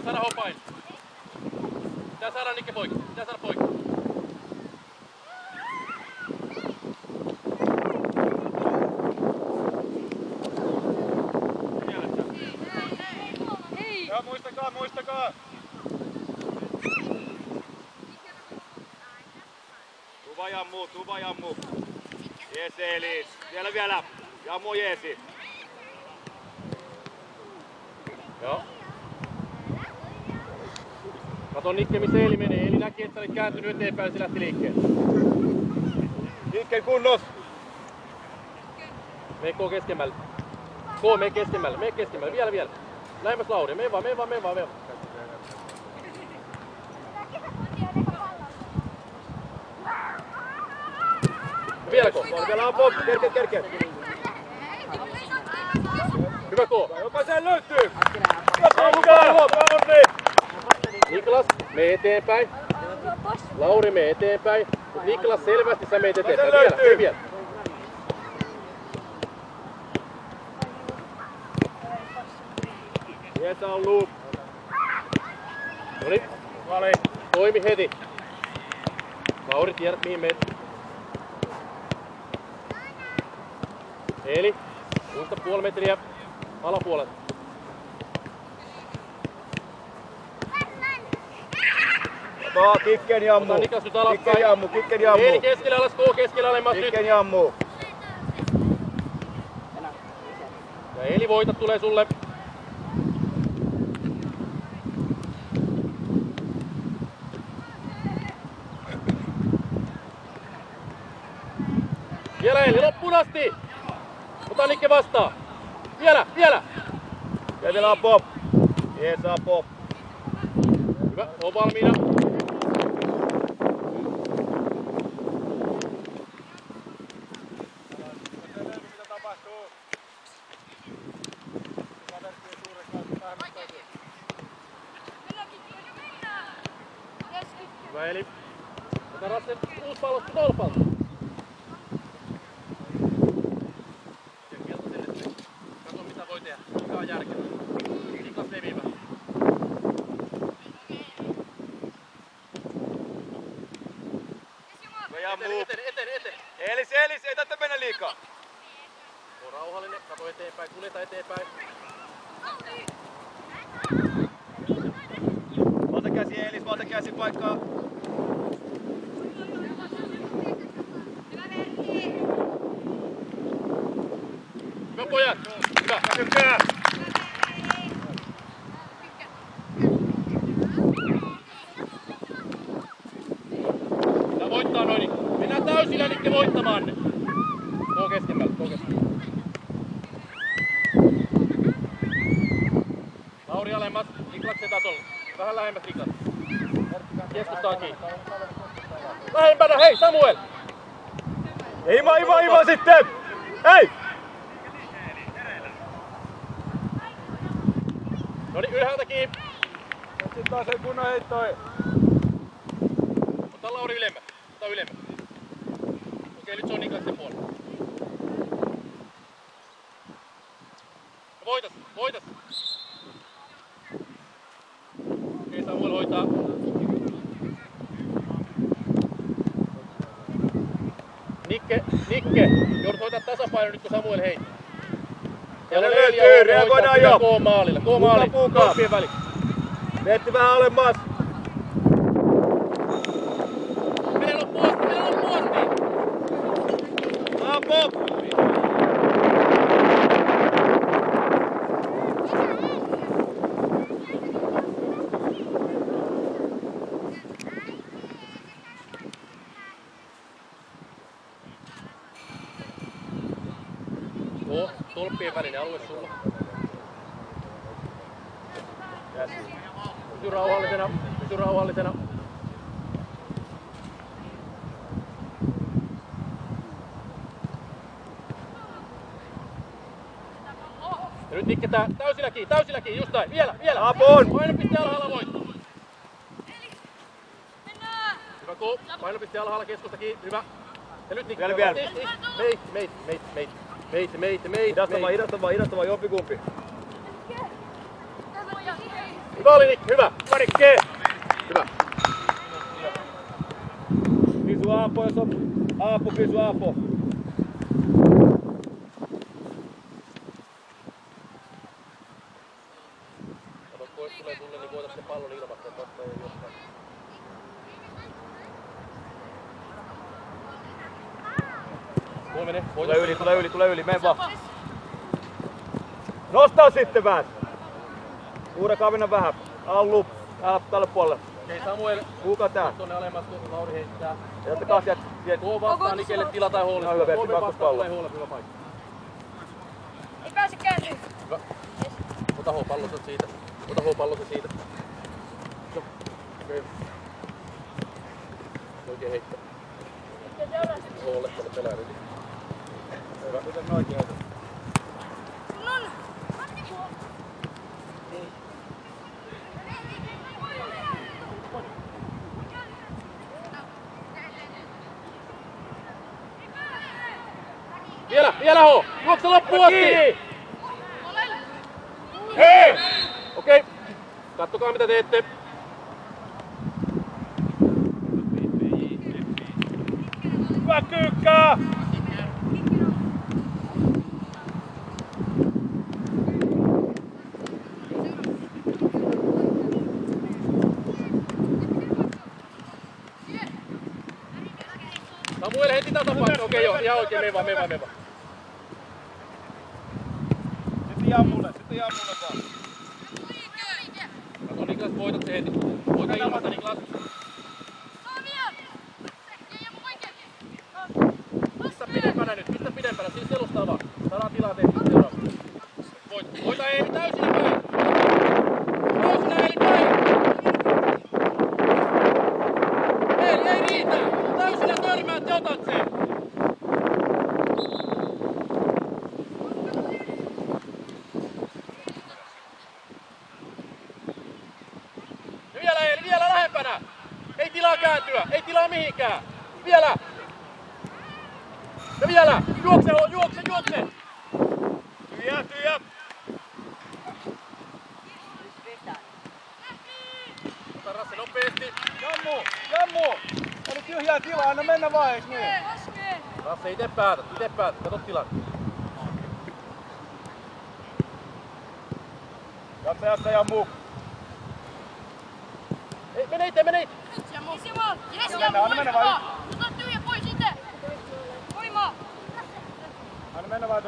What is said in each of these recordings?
Pitää saada hopain. Pitää saada Nikke poikki. Pitää saada poikki. Joo, muistakaa! Tuva jammu. Jees Elis. Vielä. Jammu jeesi. Joo. Kato Nikke, missä Eeli menee. Eeli näki, että sä olit kääntynyt eteenpäin ja se lähti liikkeelle. Liikkeen kunnos. Mene keskemmälle. Mene keskemmälle. Vielä. Lähemmäs Lauri. Mene vaan. Vieläkö? Vielä on pop. Kerkeä. Hyvä koo. Jokaisen löytyy. Niklas, mene eteenpäin. Lauri, mene eteenpäin. Niklas, selvästi sä meet eteenpäin. Vielä. Jeesa on loop. Noniin. Toimi heti. Lauri, tiedät mihin meet. Eli, muista puoli metriä alapuolelta. Kikken jammu. Niklas nyt alaspäin. Kikken jammu. Eli keskellä alas, K keskellä alemmas nyt. Kikken jammu. Ja Eli voita tulee sulle. Vielä Eli, loppuun asti! Ota Nikke vastaan. Vielä! Jätellä on pop. Jeesa pop. Hyvä, on valmiina. Hyvä Eli. Ota Rasse uusi pallo tolpalta. Kato mitä voi tehdä. Mikä on järkevää. Niklas levii vähän. Eteen. Elis, ei tätä mennä liikaa. On rauhallinen, kato eteenpäin, kuljeta eteenpäin. Valta käsi paikkaa. Hyvä pojat! Hyvä! Tykkää! Pitää voittaa noin. Mennään täysillä Nikke voittamaan ne. Tuo keskemmälle. Lauri alemmas, Niklaksen tasolla. Vähän lähemmäs Niklas. Keskustaa kiinni. Lähempänä, hei Samuel! Ima sitten! Hei! Noniin, ylhäältä kiinni. Sitten taas ei kunnon heittoi. Ota Lauri ylemmäs. Okei, nyt se on Niklaksen puolella. Voitas! Okei, Samuel hoitaa. Nikke, joudut hoitaa tasapaino nyt kun Samuel heittää. Siellä on Eeli ja reagoidaan jo. K maalilla. Kolppien väliin. Veetti vähän alemmas. Mene loppuun asti! Pop! Tolppien välinen alue sulla. Pysy rauhallisena. Ja nyt Nikke täysillä kiinni, just näin. Vielä. Apun! Painopiste alhaalla voitto. Hyvä koo. Painopiste alhaalla, keskusta kiinni. Hyvä. Ja nyt Nikke. Vielä. Meit. Hidastava, jompikumpi. Hyvä oli Nikki, hyvä. Hyvä Nikke! Hyvä. Kysy Aapo, jos on Aapo, kysy Aapo. Kato, kun tulee sulle, niin voitat sen pallon ilmasta, että vasta ei jostain. Tuo menee. Tule yli, mene vaan. Nostaa sitten vähän. Uuden kavinan vähän. Allu, tälle puolelle. Okei, Samuel. Kuka tää? Tuonne alemmas, kun Lauri heittää. Jätä taas Tuo vastaan Nikelle tila tai huolesta. No hyvä, Pertti, Tuo vastaan pallo. tulee huolesta, hyvä paikka. Ei pääse kääntyä. Hyvä. Ota H-pallosta siitä. Ota H-pallosta siitä. No. Okei. Oikein heittää. H-olle tuonne peläälle. Hyvä. Miten noin heitä? Vielä H! Juokse loppuun asti! Hei! Okei. Kattokaa mitä teette. Hyvä Kyykkää! Samuel heti tasapaino. Okei joo, ihan oikein, mene vaan. Sitten jää mulle vaan. Kato Niklas, voitat se heti. Voita ilmasta Niklas. Pistä pidempänä, siis selustaa vaan. Saadaan tilaa tehty seuraavaksi. Voita Eemi täysillä päin. Täysillä Eemi päin. Ei riitä. Täysillä törmäät ja otat sen. Vielä lähempänä. Ei tilaa kääntyä, ei tilaa mihinkään. Vielä. Ja vielä. Juokse. Tyhjää! Ota Rasse nopeasti. Jammu! Oli tyhjää tilaa, anna mennä vaan, eiks niin? Rasse ite päätät. Kato tilan. Jatsa Jammu! Ei, mene ite. Anna mennä vaan. Anna mennä vaan.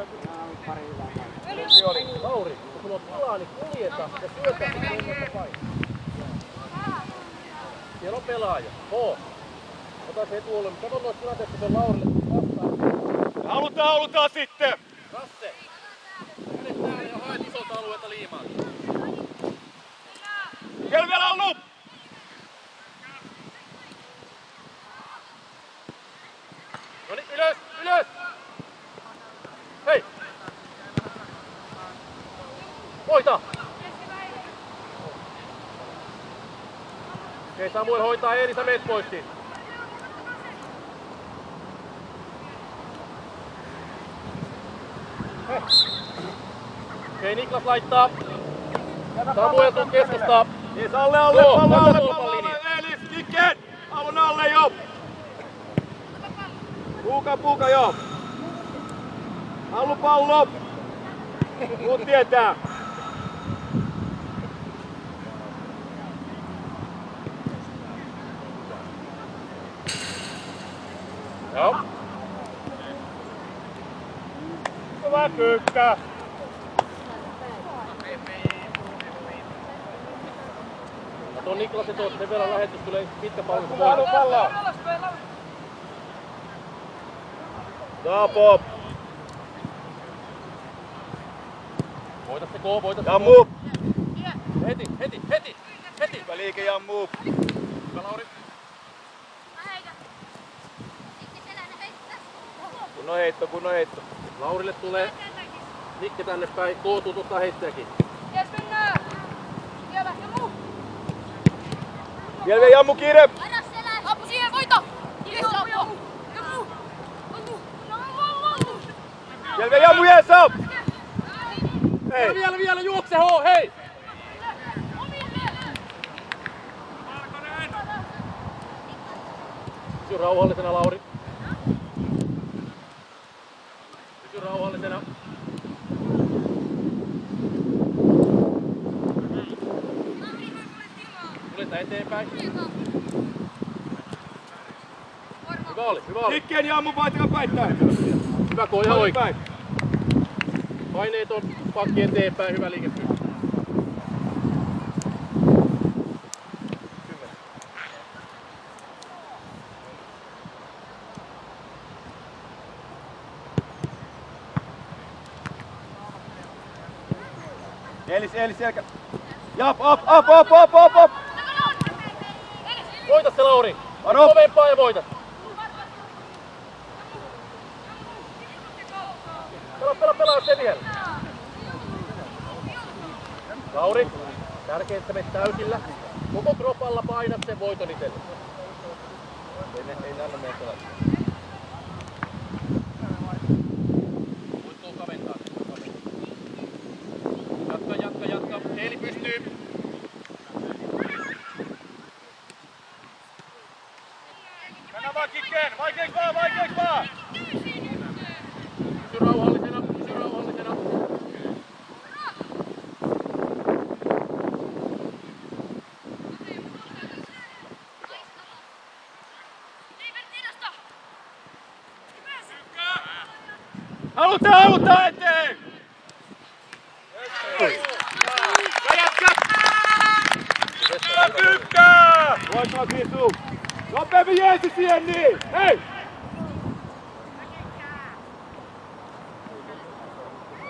Lauri, kun sulla on tilaa, niin kuljeta ja syötä sitä paikkaa. Siellä on pelaaja. Ota se etuolle, mutta kato noissa tilanteessa, kun se on Laurille vastaan. Halutaan sitten! Rasse, mene täällä ja haet isolta alueelta liimaan. Siellä vielä Allu! Noniin, ylös! Hei! Voita! Okei, Samuel hoitaa Eeli, sä meet pois siitä. Okei, Niklas laittaa. Samuel tuu keskustaa. Yes, alle, pallo, Eelis, kicken! Allun alle jo! Puuka jo! Allu pallo! Muut tietää! Joo. Hyvä Kyykkä! Tuo Niklas ja tuossa sen verran lähetys tulee pitkä pallo. Pallo! Taapo! Voita se koo, voita se Jammu! Heti! Hyvä liike Jammu! Hyvä Lauri. Kunnon heitto. Laurille tulee Nikke tänne päin. Koo tututtaa heittäjäkin. Vielä Jammu kiire! Apu siihen, voita! Vielä Jammu Jesa! Hei! Vielä, juokse H, hei! Pysy rauhallisena, Lauri. Pysy rauhallisena. Kuljetaan eteenpäin. Hyvä oli, hyvä oli. Liikkeen ja ammu paitella päittäin. Hyvä, kun on ihan oikein. Paineet on pakki eteenpäin, hyvä liike. Elis selkä. Jap, op. Voita se, Lauri. Varo. Kovempaa ja voita. Pelaa se vielä. Lauri, tärkeää, että menet täysillä. Koko kropalla painat sen voiton itselle. Ei anna meidän pelata. Voit tulla kaventaa. Jatka. Eeli pystyy. Mennään vaan kikkeen. Vaikeeks vaan. Pysy rauhallisena. Halutaan eteen! Jatka! Tykkää! Loistava Krisu! Nopeammin Jeesus siihen niin! Hei!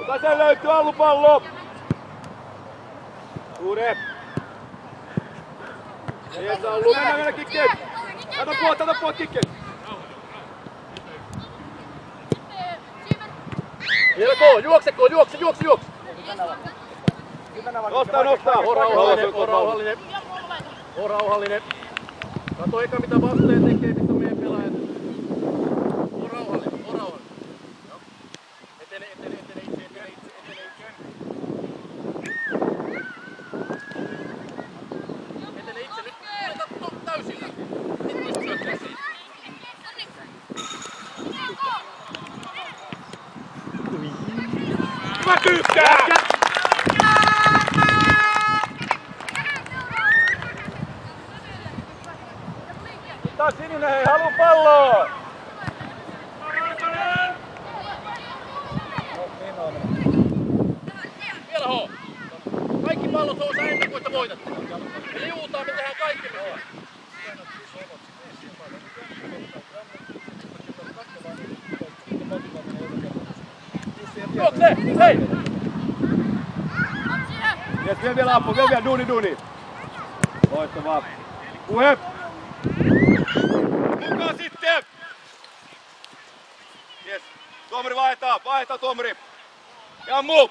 Ota sen löytyy allupallo! Suure! Jeesus Allu, mennään kikkeen! Tätä puolta kikkeen! Jelko, juokse! Nostaa! Oo rauhallinen. Kato eka mitä vastaja tekee, missä on meidän pelaajat. Oo rauhallinen. Joo. Etene itse. Etene itse nyt. Kuleta täysillä. Nyt voisi syöttää siitä. Hyvä tykkää! Tää sininen, hei, halu palloa! Vielä H. Kaikki pallot on ennen kuin te voitatte. Eli juutaan, me tehdään kaikki mitään. Juokse! Hei! Jes, vielä appu, vielä duuni. Loistavaa. Puhe! Mukaan sitten! Jes, tuomari vaihtaa tuomari. Ja ammu!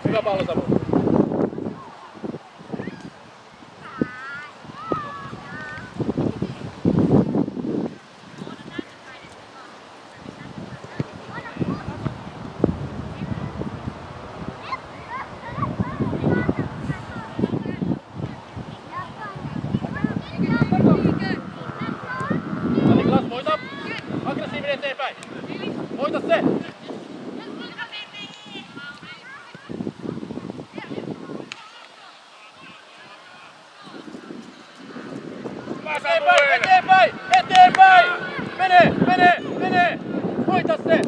Hyvä pallo Samu. Niklas, voita! Aggressiivinen eteenpäin! Voita se! Eteenpäin! Mene! Voita se!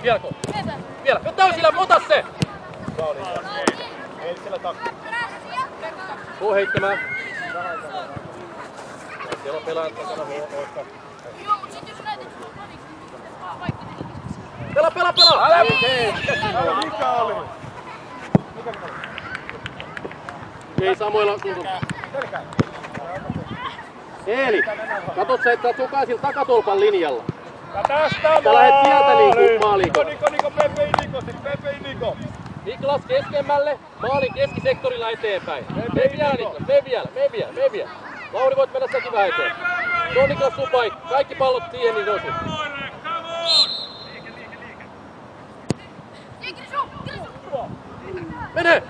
Vielä! Täysillä, ota se! Tuu heittämään. Siellä on pelaajat takana. Joo, mut sit jos näet, että sulla on panikki, niin vaikka Pelaa, pelaa, pelaa! Älä mikä oli? Ei Samuela sun. Eeli, katot sä, että sä oot jokaisella takatolpan linjalla. Ja tästä Sä lähet sieltä niinku maaliin. Niko, Pepe Niko. Niklas keskemmälle, maalin keskisektorilla eteenpäin. Me vielä Niklas, me vielä. Lauri voit mennä säkin vähän eteen. Se on Niklas sun paikka. Kaikki pallot siihen niin osu. Mene!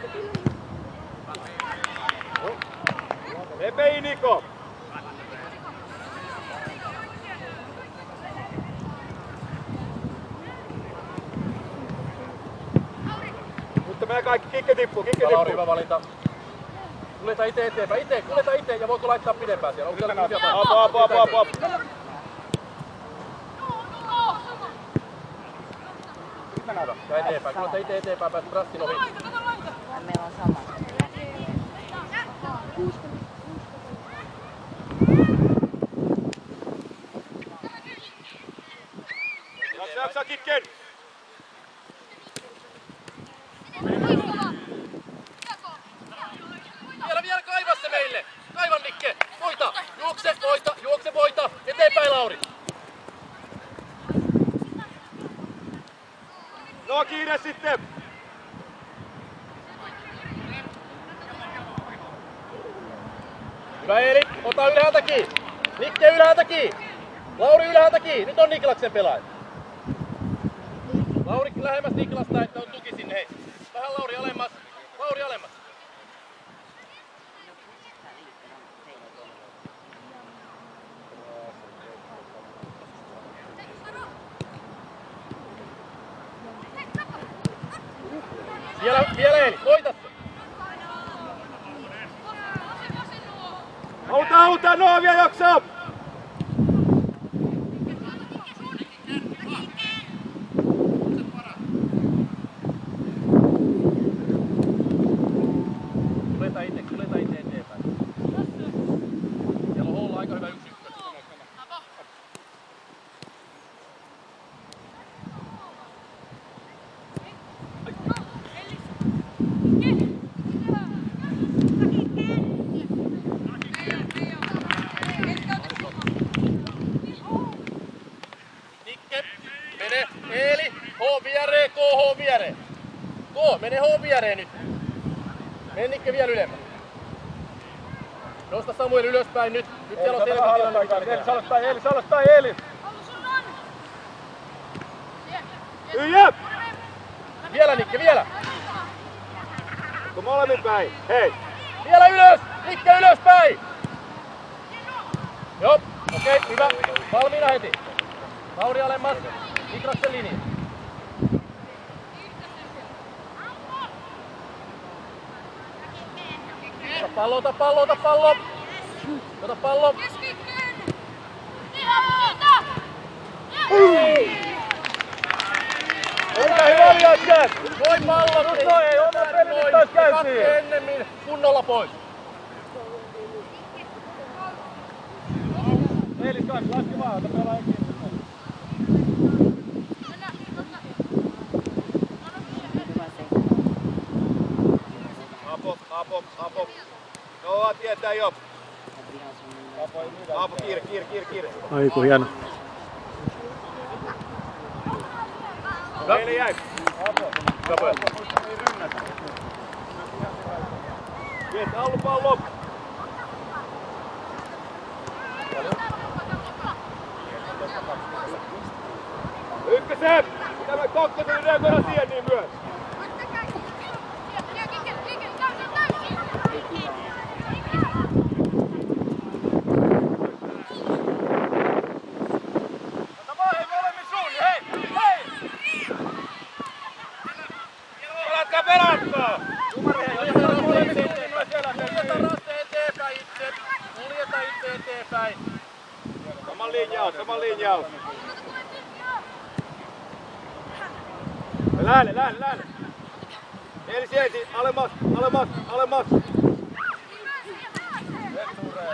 Pepe Niko. Mutta me kaikki kikke tippuu. Lauri, hyvä valinta. Kuljeta itse eteenpäin. Kuljeta itse ja voitko laittaa pidempään siellä? Onko siellä hyviä paikkoja? Apu. Ja eteenpäin. Kuljeta itse eteenpäin, pääset Rastin ohi. Meillä on sama. Jaksa kikken. Vielä kaiva se meille! Kaiva Nikke! Voita! Juokse voita! Eteenpäin Lauri! No kiire sitten. Hyvä Eeli! Ota ylhäältä kiinni! Nikke ylhäältä kiinni! Lauri ylhäältä kiinni! Nyt on Niklaksen pelaaja! Lauri lähemmäs Niklasta, että on tuki sinne. Hei! Vähän Lauri alemmas! Lauri alemmas! Vielä Eeli, voita se! Auta, no vielä jaksaa! Kuljeta itse eteenpäin. Siellä on Holla aika hyvä yksi. Nikke, mene, Eeli, H viereen, H viereen. Mene H viereen nyt. Mene Nikke vielä ylemmäs. Nosta Samuel ylöspäin nyt. Nyt siellä on selkä tilanne. Eeli, salostaa Eeli. Jep! Vielä Nikke, vielä. Kun molemmin päin. Hei! Vielä ylös! Nikke ylöspäin! Joo, okei, hyvä. Valmiina heti. Lauri alemmas. Niklaksen linja. Ota pallo! Ota pallo! Onko hyvä jätkät? Voi pallo! No ei, oma peli nyt taas käyntiin. Ennemmin kunnolla pois. Eilis kanssa, laski vaan, ota pelaa kiinni. Apo. No, tietää jo. Apo, kiire. Aiku hieno. Meille jäi. Apo. Vietä pallo. Ykkösen! Tämä kakkosen reagoida siihen niin myös. Sama linjaus. Lähelle. Eli sielti, alemmas.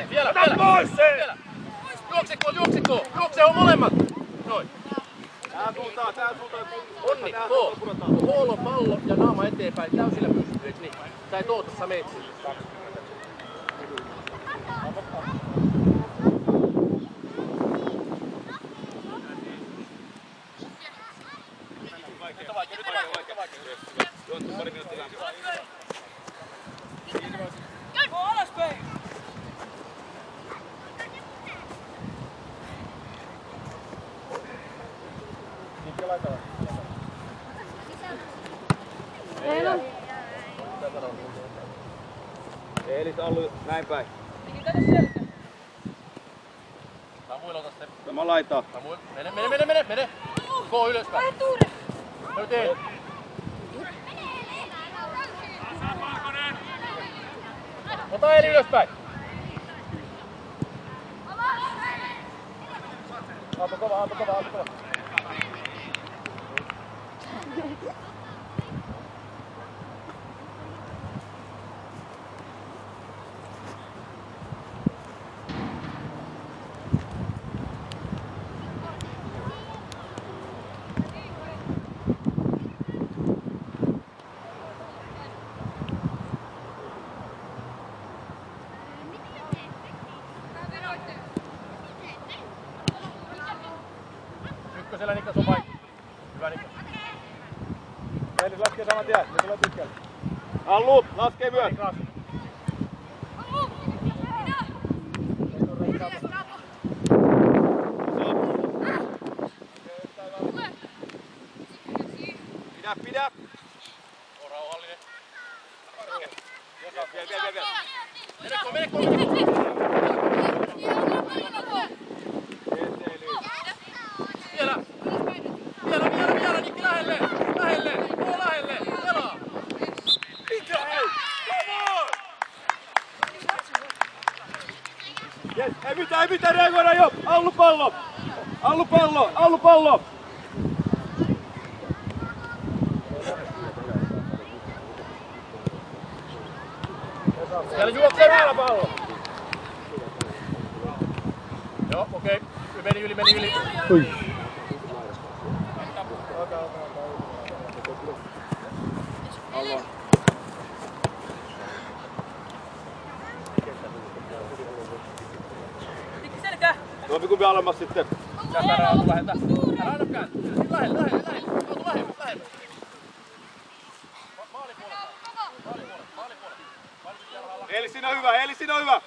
Vielä. Juoksekko. Juokse on molemmat. Noin. Tää suuntaan. Onni, Koolo pallo ja naama eteenpäin täysillä pystyy, eikö niin? Sä et oota, sä meet sinne. Eelis Allu näin päin. Samuil ota se. Tämä laitaa. Samuil, mene. Koo ylöspäin. Nyt ei. Ota Eeli ylöspäin. Ampa kova. Ykkösellä Niklas on paikka. Hyvä Niklas. Eelis laskee saman tien. Se tulee pitkälle. Allu, laskee myös. Pidä. On rauhallinen. Vielä. Mene. Vielä, Nikki lähelle. Oo lähelle. Pelaa. Yes, ei mitään reagoida jo. Allu pallo. Siellä juoksee vielä pallo. Joo, okei. Meni yli. Ui. Tuopi kumpi alemmas sitten. Käpärä on läheltä. Älä aina kääntä. Lähelle. Tuu lähemmäs. Maalipuolelle. Eli siinä on hyvä.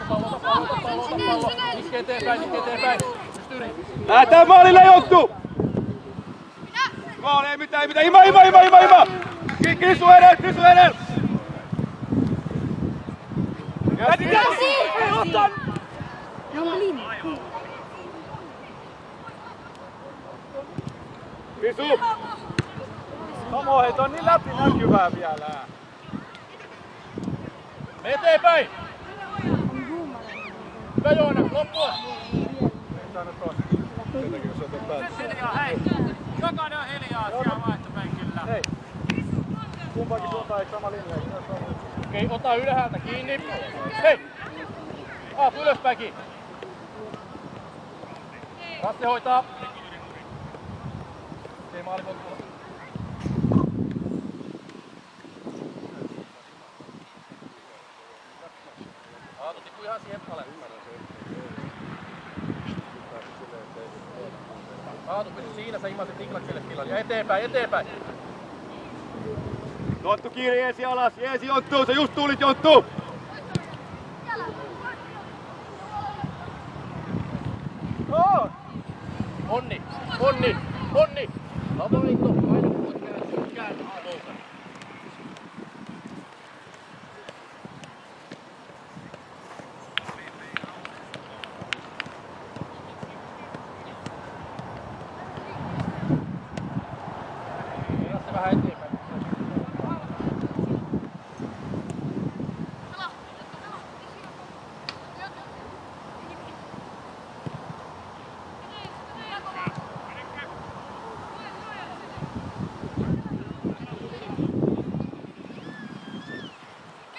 Pallo. Iske eteenpäin. Pysty yli. Lähetään maalille joutuu! Maali, ei mitään. Ima! Kisu edellä! Kisu! Tomo, hei, on niin läpinäkyvää vielä. Me eteenpäin! Hyvä Joona, loppua! Hei! Jokainen on hiljaa siellä vaihtopenkillä. Hei! Kumpaakin suuntaan eikö sama linja? Okei, ota ylhäältä kiinni. Hei! Aatu ylöspäin kiinni. Rasse hoitaa. Ei maali voi tulla. Aatu tippuu ihan siihen alemmas. Aatu pysy siinä, sä imasit Niklakselle tilalle. Ja eteenpäin. Tonttu kiinni, Jeesi alas. Jeesi Jonttuu, se just tulit Jonttuu. Onni! Havainto, aina voit kääntää Aaloukan. Vähän eteenpäin.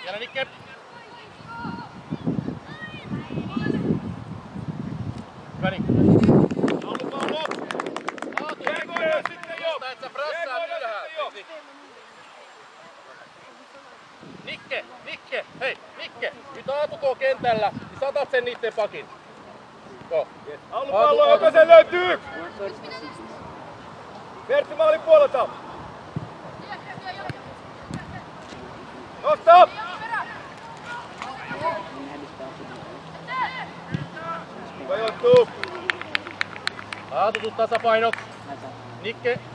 Vielä Nikke. Nikke, hei, Nikke. Nyt Aatu koo kentällä, niin saatat sen niitten pakin. Go. Allu pallo, jokaisen löytyy! Pertti maalin puolelta! Nosta! Rajoittuu! Aatu, tuu tasapainoksi.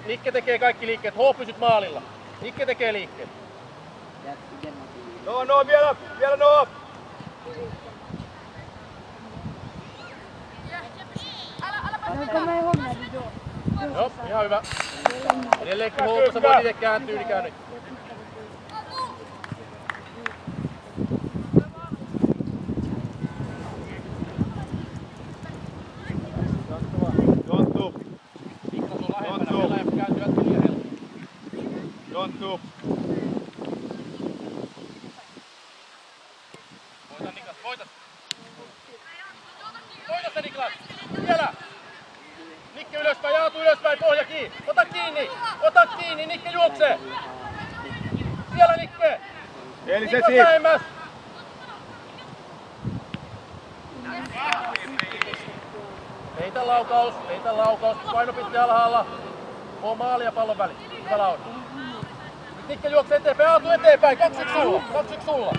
Nikke tekee kaikki liikkeet. H, pysyt maalilla. Nikke tekee liikkeet. No, vielä no! Joo, ihan hyvä. Edelleenkin H, kun sä voit itse kääntyä, niin käänny. Jonttu! Niklas on lähempänä, pelaaja kääntyy äsken liian helppo. Jonttu! Voita Niklas, voita! Voita se Niklas! Vielä! Nikke ylöspäin, Aatu ylöspäin, pohja kiinni! Ota kiinni, Nikke juoksee! Siellä Nikke! Eli se Niklas siinä! lähemmäs! Peitä laukaus, painopiste alhaalla. On maali ja pallon väli. Hyvä Lauri. Nyt Nikke juoksee eteenpäin, Aatu eteenpäin, 2-1 sulla.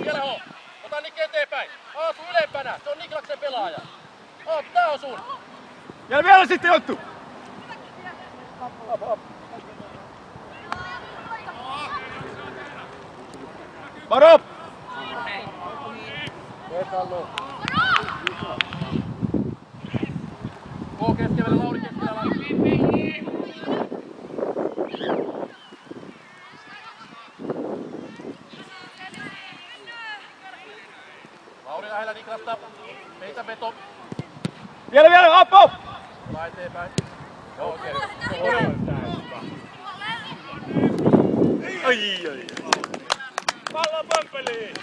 Vielä H. Ota Nikke eteenpäin. Aatu ylempänä, se on Niklaksen pelaaja. Aatu, tää on sun. Ja vielä sitten Jonttu! Varo! K keskellä, Lauri keskellä. Lauri lähellä Niklasta. Peitä veto. Vielä, up! Hyvä eteenpäin. Joo, oikein hyvä. Ai. Pallon pömpeliin!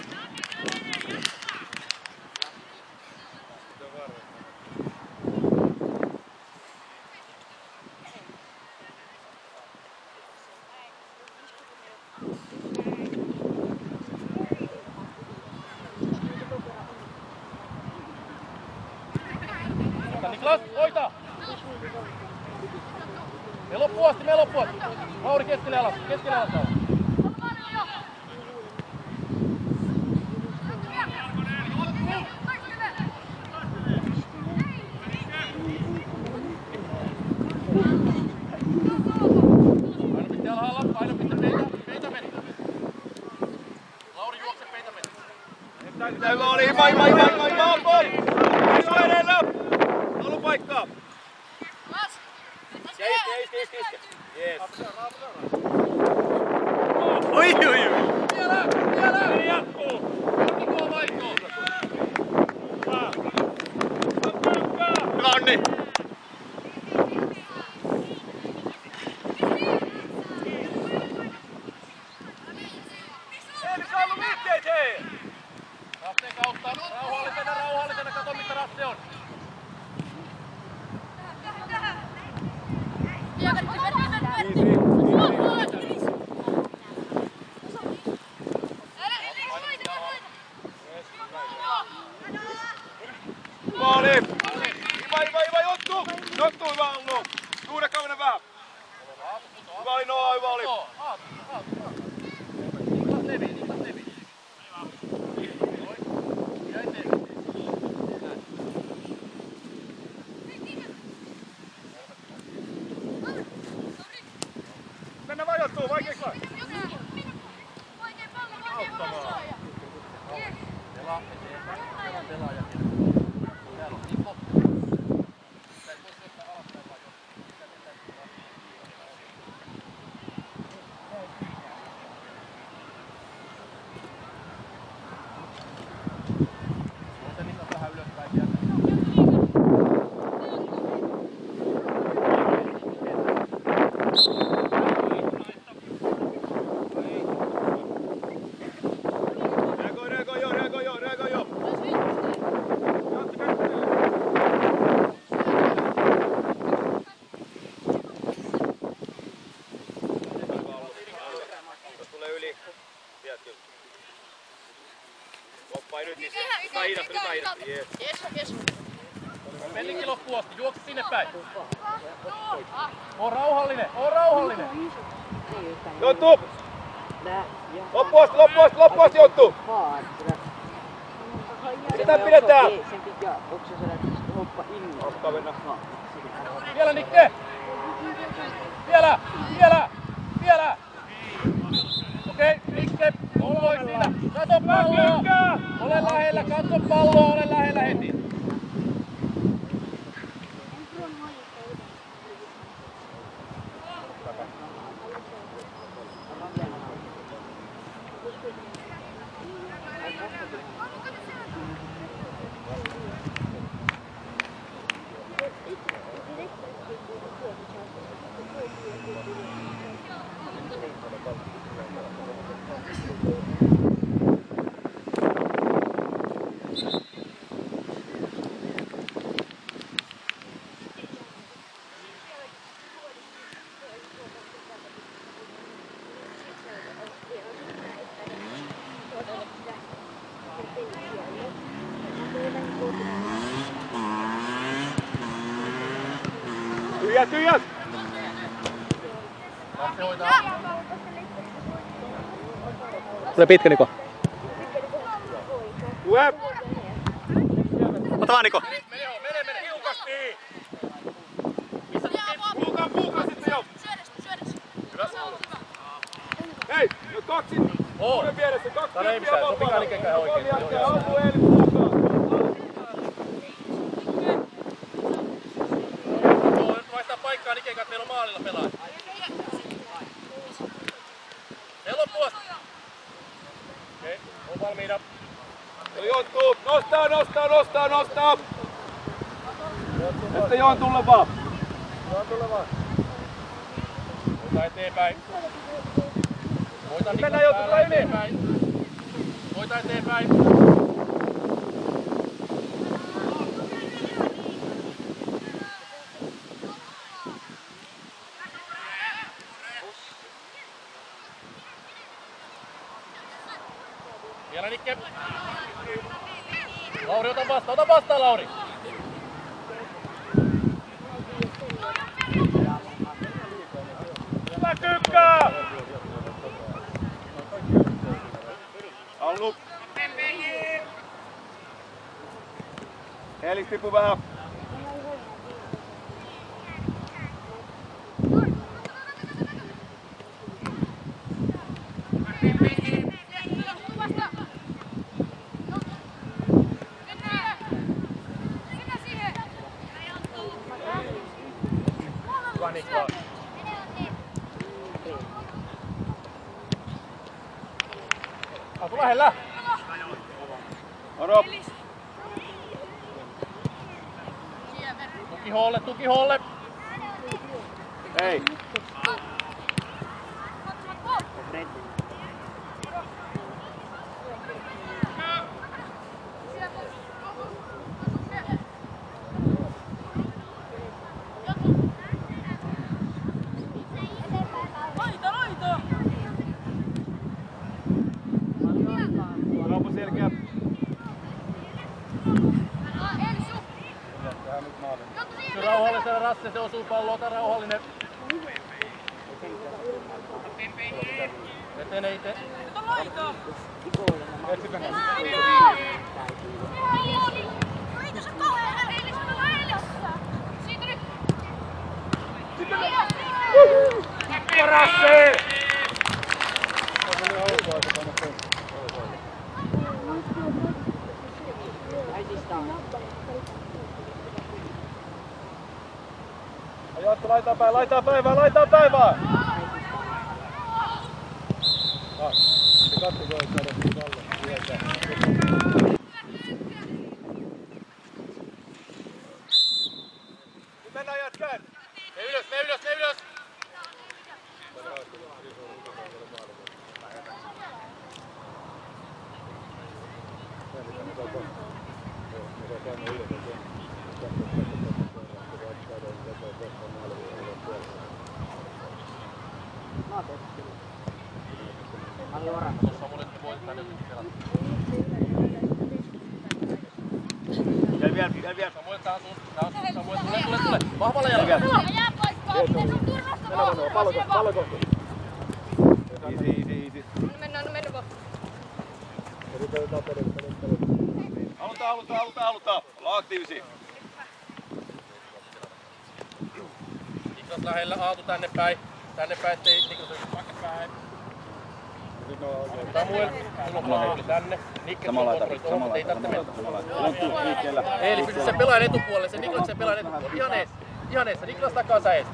Niklas, hoita! Me loppuasti. Lauri keskelle alas. Painopiste alhaalla, peitä meni. Lauri juokse, peitä meni. Hyvä oli, maapoi! Iso edellä! Alun paikkaa! Ja iske. Jees. Oi! Vielä! Jatkuu! Nikola vaihtoon! Hyvä Onni! Ei saa ollut liikkeeseen! Rasteen kautta, rauhallisena, kato mitä Raste on. Maali! Hyvä Jonttu! Jonttu hyvä ollut! Tuude käyminen vähän! Hyvä oli, Niklas levi. Ja eteen. Mennä vaan Jonttuun, vaikeeksi vai? Pelaa eteenpäin. Pelaaja. Täällä on Niko. Sä et voi syöttää alaspäin vai jo. On se Niklas vähän ylöspäin sieltä. Pellikki loppuun asti, juokse sinne päin. Oo rauhallinen, oo rauhallinen. Jonttu! Loppuun asti Jonttu! Pidetään! Sen pitää, onko se sellainen hoppa inni? Ottaa mennä. Vielä Nikke! Vielä! Okei, Nikke, ollaan siinä. Kato palloa! Ole lähellä, katso palloa, ole lähellä heti. Tyhjät! Tule pitkä, Niko. Tue! Ota vaan, Niko. Mene! Tiukasti! Puukaa sitten jo! Hei! Nyt kaksi! Kuuden vieressä, kaksi tyyppiä vapaana! Kolmi jälkeen, Almu Eeli puukaa! Nyt vaihtaa paikkaa Niken kanssa, meillä on maalilla pelaa. Se loppuun asti. Okei, on valmiina. Jonttu! Nostaa! Sitten Jontulle vaan! Voita eteenpäin. Voita Nikon Mennään Jonttu, päällä yli! eteenpäin. Voita eteenpäin. Vielä Nikke. Lauri, ota vastaan Lauri. Hyvä tykkää! Allu! Eelis tipu vähän. Atu lähellä. Moro! Tukihoolle. Hei! Onko selkeä? Se rauhallisella Rasse, se osuu palloon, ota rauhallinen. Etene ite. Rasse! Jonttu, laitaa päin vaan! Se kattiko ei saada pallon. Nyt mennään jätkään! Me ylös! Tuossa on monet voittaa, nyt pelata. Vielä. Samuel, tää on sun. Samuel, tule. Vahvalla jalalla. Jää pois kohti. Ne sun turvasta. Pallo kohti. Easy. Mennään vaan. Halutaan. Ollaan aktiivisia. Niklas lähellä, Aatu tänne päin, ettei Niklas olisi päin. Samuel, sulla on kontrolli tänne. Niklas on kontrolli tuohon, ei tarvitse mennä. Eeli, pysy sen pelaajan etupuolelle, se Niklaksen pelaajan etupuolelle. Ihan eessä, Niklas takaa sä ees.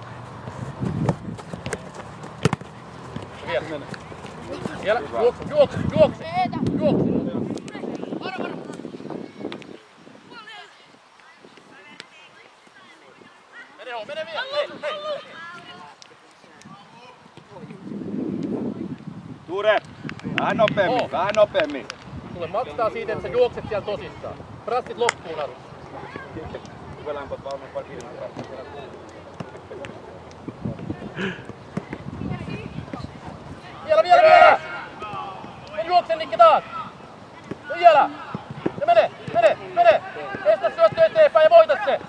Vielä, juokse. Mene vielä, hei. Ture, vähän nopeammin. Sulle maksaa siitä, että sä juokset siellä tosissaan. Prassit loppuun Aru. Hyvä lämpöt valmiin pari kilpaa. Vielä! Juokse Nikki taas! Vielä! Ja mene! Estä syöttö eteenpäin ja voita se!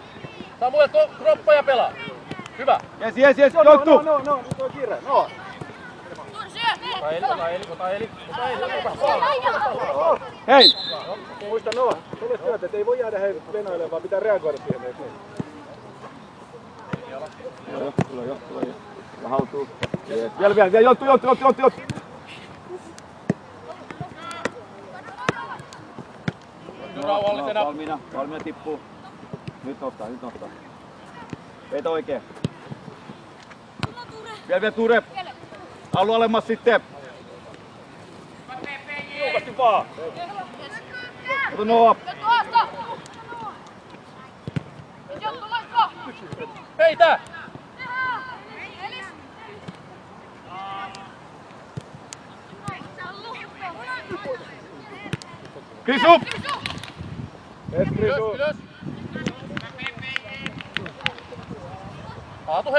Samuel, kroppa ja pelaa. Hyvä! Yes, Jottu! No, nyt on kiire, no! Ota Eli. Hei! Muista Noa, sulle syöt, et ei voi jäädä venailemaan, vaan pitää reagoida siihen. Tulee jo. Haltuu. Vielä, Jottu! Rauhallisena. Valmiina tippuu. Nyt ottaa. Veitä oikein. Vielä Ture. Allu alemmas sitten. Tiukasti vaan. Ota Noa. Heitä! Krisu! Ylös! Aatu!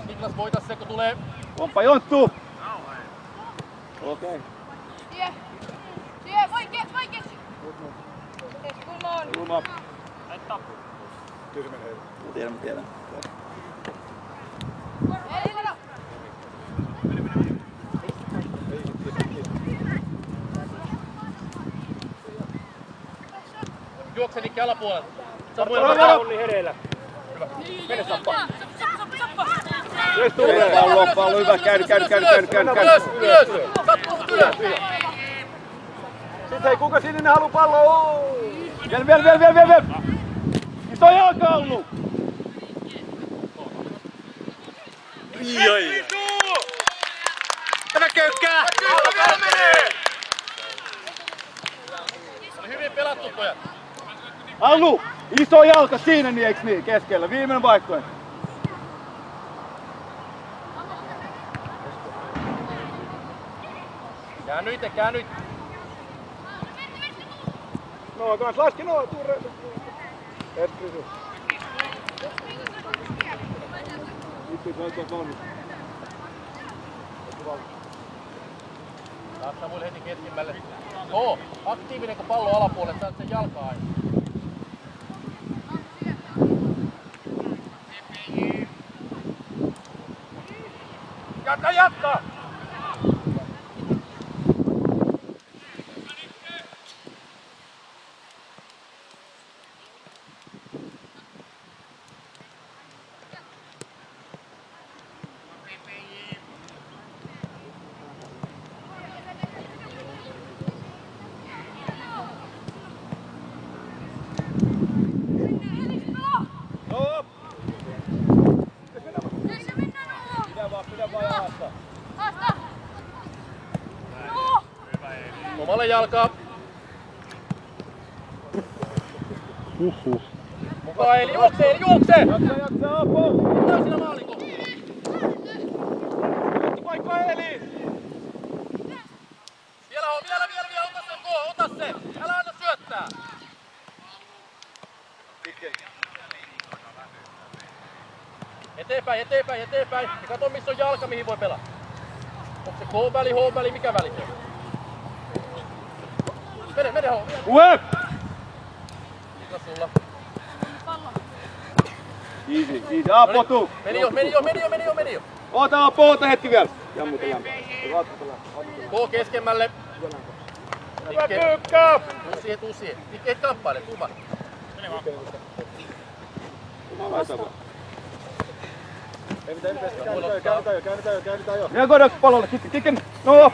Niklas voita se, kun tulee. Pompa Jonttu! Okei. Tie, vaikea! Kulma. Mä tiedän. Juokse Nikki alapuolelta. Samuel Onni hereillä. Hyvä. Mene Sappa. Pallo, hyvä. Käy. Ylös. Katso ylös. Sitten hei, kuka sinne haluu palloa? Vielä. Iso jalka ollut. Ai. Tämä köykkää. Vielä menee. Oli hyvin pelattu, pojat. Allu, iso jalka siinä, niin eiks niin? Keskellä. Viimeinen vaihtoehto. Käänny. Noa kans, laski Noa, Ture. Esprisu. Taas Samuel heti keskimmälle. Aktiivinen kun pallo alapuolelle, saat sen jalkaa aina. Jatka! Omalle jalkaa. Mukaan Eli, juokse! Jaksa, Apo! Täysillä maalin kohti. Paikka Eli! Vielä, ota se! Älä anna syöttää! Eteenpäin. Ja kato missä on jalka, mihin voi pelata. Onko se K-väli, H-väli, mikä väli se on? Mene Hou. Uwe! Niklas sulla. Easy. Apo tuu. Meni jo. Oota Apo, hetki vielä. Jammutellaan. Koo keskemmälle. Hyvä kyykkä! Tuu siihen. Nikke, et kamppaile, tuu vaan. Minä kohdassa pallolle, kikken. No!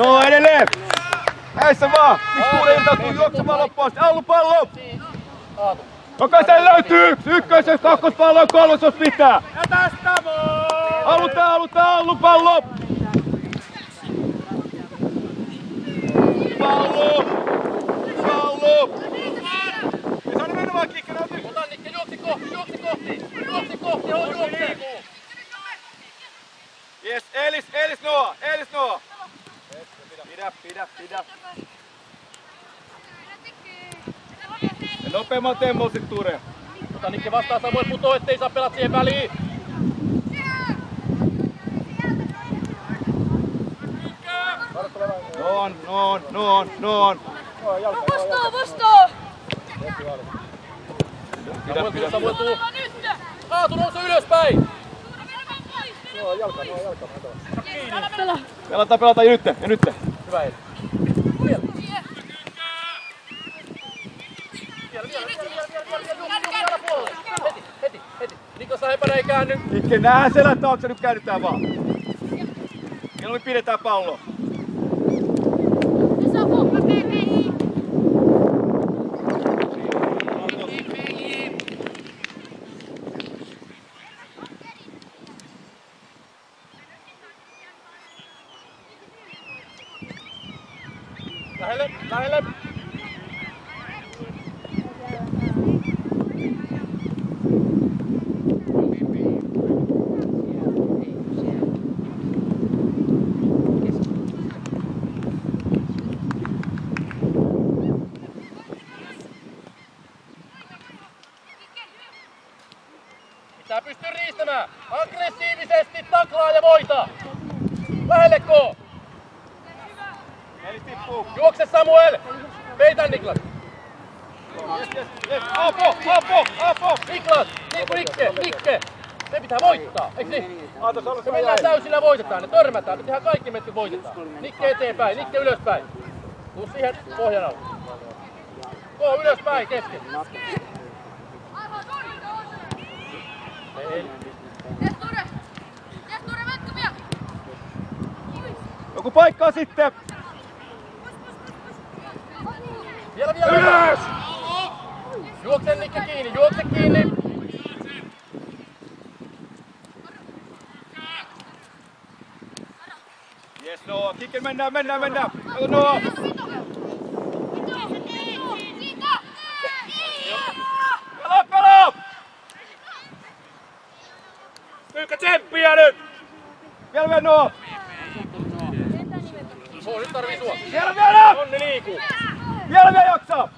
No edelleen! Näissä vaan! Miksi kuulee tuu juoksemaan loppuun asti? Allu pallo! Jokaisen löytyy! Ykkös, kakkospallo ja kolmas jos pitää! Ja tästä vaan! Allu pallo! Pallo! Ei saanut mennä vaan kikkänä! Ota Nikke, juoksi kohti, Hou juoksee kuu! Yes, Eelis Noa! Pidä! Ja nopeamman temmoisit Ture! Ota Nikke vastaan, Samuel putoo, ettei saa pelata siihen väliin! No on! Vastaa! Samuel tuu! Kaatu, nousu ylöspäin! Pelataan ja nyt! Hyvä Eeli. Vielä puolelle. Heti. Niklas Haipana ei käänny. Nikke, nää selän taakse, nyt käännytään vaan. Mieluummin pidetään palloa. Lähelle. Pitää pystyä riistämään. Aggressiivisesti taklaa ja voita. Lähelle koo. Juokse Samuel! Peitä Niklas! Apo! Niklas! Nikke! Se pitää voittaa, eiks niin? Me mennään täysillä voitetaan, ne törmätään, me tehdään kaikki metrit voitetaan. Nikke eteenpäin, Nikke ylöspäin. Tuu siihen pohjan alle. Koo ylöspäin kesken. Joku paikkaa sitten! Vielä! Ylös! Juokse Nikke kiinni, Yes, Noa, kikken mennään! Noa! Pelaa! Pyykkä tsemppiä nyt! Vielä Noa! Nyt tarvii sua. Vielä! Onni liikuu. Vielä jaksaa!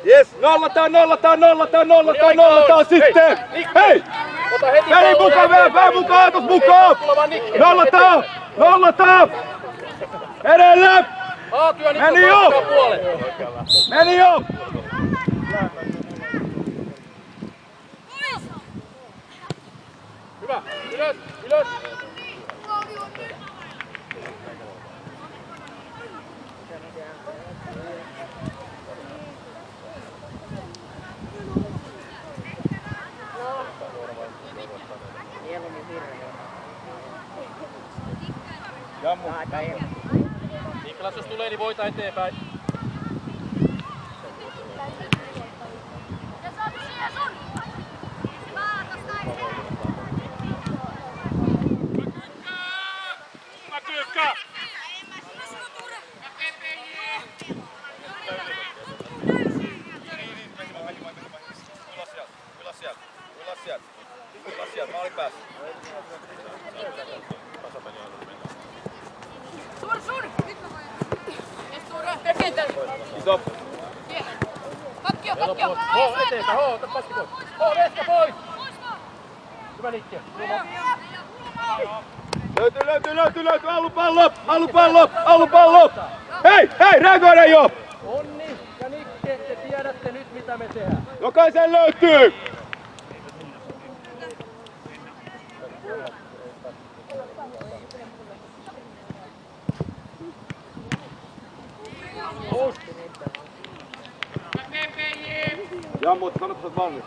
Yes, nollataan sitten! Hei! Ota heti Väliin mukaan, vähän mukaan, ajatus mukaan! Nollataan! Edelle! A-työ Meni jo! Meni jo! Hyvä, ylös! Jammu. Niklas, jos tulee, niin voita eteenpäin. Tulla sieltä, maali päässä. Suur! Tekentää! Iso! Kakkio! Hoo, eteenpäin, hoo, ota paski pois. Hoo, veska pois! Hyvä Nikke. Löytyy! Allupallo! Hei, reagoida jo! Onni ja Nikke, te tiedätte nyt mitä me tehdään. Jokaisen löytyy! Jammu, että sanot, että olet valmis.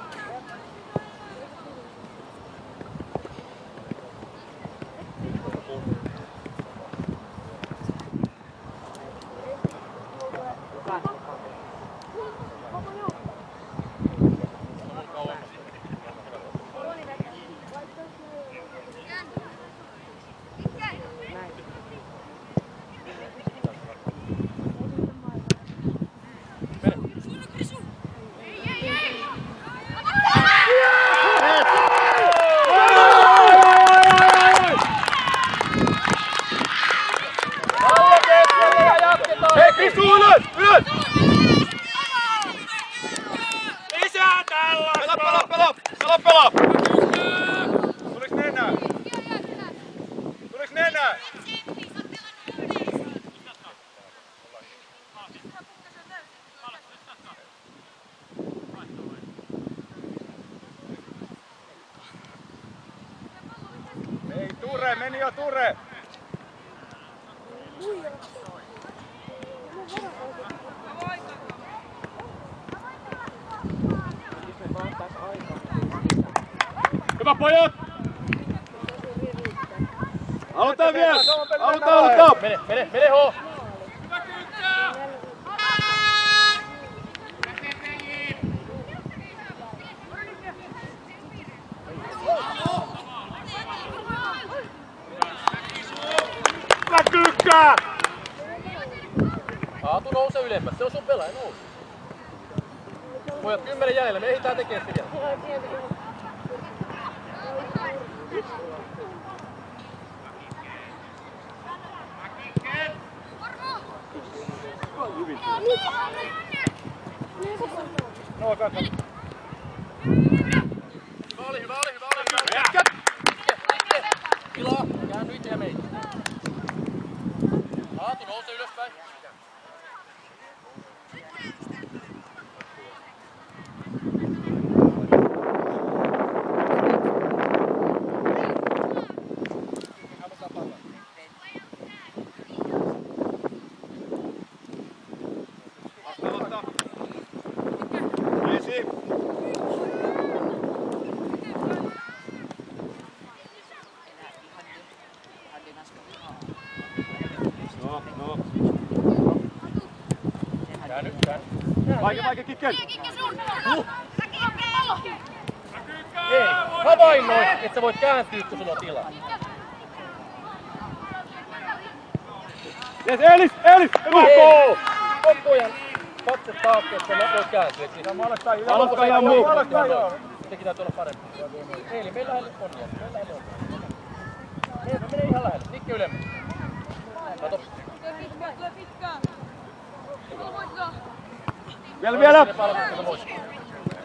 Pelaa! Tuliks nenää? Ei, Ture, meni jo Ture! Hyvä pojat! Aloitetaan vielä! Aloitetaan! Mene hoo! Hyvä kyykkää! Aatu nouse ylemmäs, se on sun pelaaja, nouse. Pojat 10 jäljellä, me ehditään tekee sitä vielä. No, kanssa. Hyvä oli. Tilaa, käänny itse ja meitä. Aatu nouse ylöspäin. Vaikea kikken! Ei, havainnoi, että sä voit kääntyä, kun sulla on tilaa. Yes, Elis! Ei! Koko ajan katse taakse, että sä voit kääntyä. Alaspäin ja muu! Sekin täytyy olla parempi. Eili, meillä lähellä on ja Mene ihan lähelle. Nikke ylemmäs. Kato. Vielä!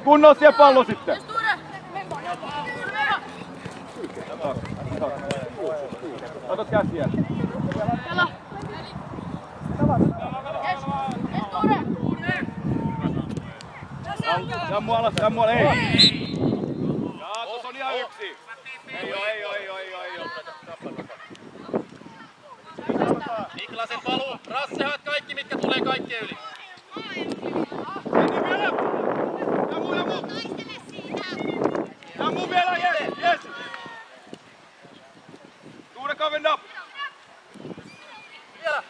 Kunnon siellä pallo sitten! Kato käsiä! Jammu alas, ei! Jaa, tuossa on ihan yksi! Ei oo. Niklasen paluu, rassehat kaikki mitkä tulee kaikkien yli. Jammu vielä, yes! Tuure coming up! Vielä,